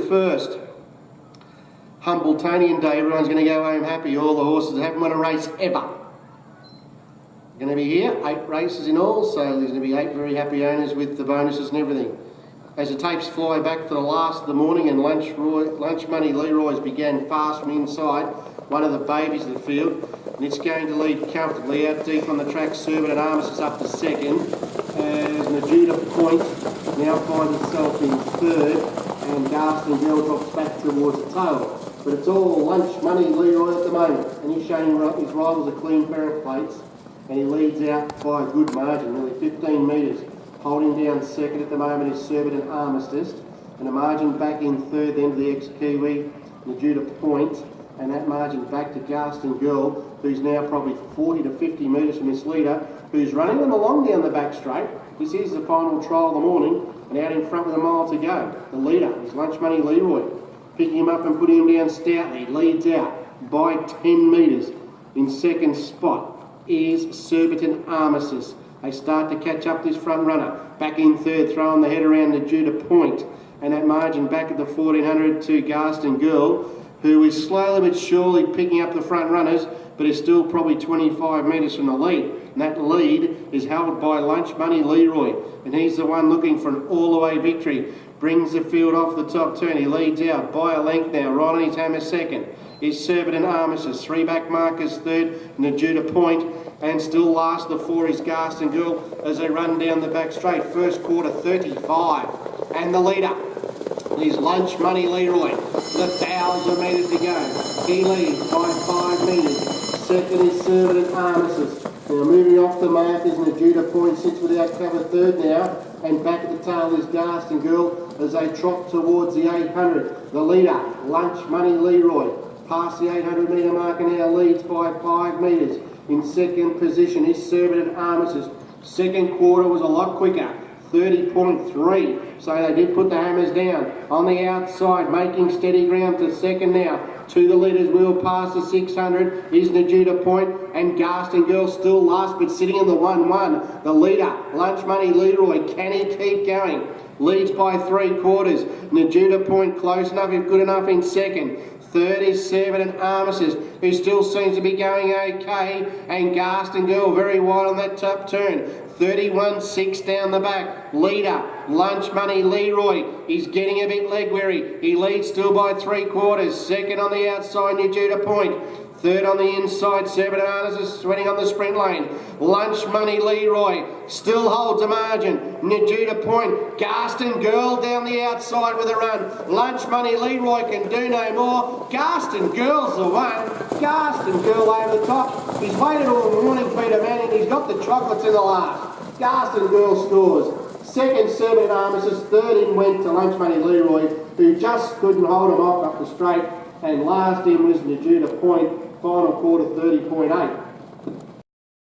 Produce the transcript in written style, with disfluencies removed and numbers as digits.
first. Humbletonian Day, everyone's going to go home happy. All the horses that haven't won a race ever. Going to be here, 8 races in all, so there's going to be 8 very happy owners with the bonuses and everything. As the tapes fly back for the last of the morning and Lunch Money Leroy's began fast from inside, one of the babies of the field, and it's going to lead comfortably out deep on the track. Servant and Armis is up to second, as Najuda Point now finds itself in third, and Garston Girl drops back towards the tail. But it's all Lunch Money Leroy at the moment, and he's showing his rivals a clean pair of plates, and he leads out by a good margin, nearly 15 metres. Holding down second at the moment is Servant and Armistice, and a margin back in third then to the ex-Kiwi, Najuda Point, and that margin back to Garston Girl, who's now probably 40 to 50 metres from his leader, who's running them along down the back straight. This is the final trial of the morning, and out in front with a mile to go. The leader is Lunch Money Leroy. Picking him up and putting him down stoutly, leads out by 10 metres. In second spot is Surbiton Armistice. They start to catch up this front runner. Back in third, throwing the head around to Judah Point. And that margin back at the 1400 to Garston Girl, who is slowly but surely picking up the front runners, but is still probably 25 metres from the lead. And that lead is held by Lunch Money Leroy. And he's the one looking for an all-the-way victory. Brings the field off the top turn. He leads out by a length now. Right on his hammer second is Surbiton Armistice. 3 back markers third, Najuda Point. And still last the 4 is Garston Girl as they run down the back straight. First quarter 35. And the leader is Lunch Money Leroy. The 1,000 metres to go. He leads by 5 metres. Second is Surbiton Armistice. Now moving off the mark is Najuda Point, sits without cover third now. And back at the tail is Garston Girl as they trot towards the 800. The leader, Lunch Money Leroy. Past the 800 metre marker now, leads by 5 metres. In second position is Surbiton Armistice. Second quarter was a lot quicker, 30.3. So they did put the hammers down. On the outside, making steady ground to second now. To the leader's wheel past the 600 is Najuda Point, and Garston Girl still last but sitting in the 1-1. The leader, Lunch Money Leroy, can he keep going? Leads by 3/4. Najuda Point close enough if good enough in second. Third is Surbiton Armistice, who still seems to be going okay, and Garston Girl very wide on that top turn. 31.6 down the back. Leader, Lunch Money Leroy, is getting a bit leg weary. He leads still by 3/4. Second on the outside, Najuda Point. Third on the inside, Surbiton Armistice sweating on the sprint lane. Lunch Money Leroy still holds a margin. Najuda Point, Garston Girl down the outside with a run. Lunch Money Leroy can do no more. Garston Girl's the one. Garston Girl over the top. He's waited all morning, Peter Manning. He's got the chocolates in the last. Garston Girl scores. Second, Surbiton Armistice. Third in went to Lunch Money Leroy, who just couldn't hold him off up the straight. And last in was Najuda Point. Final quarter 30.8.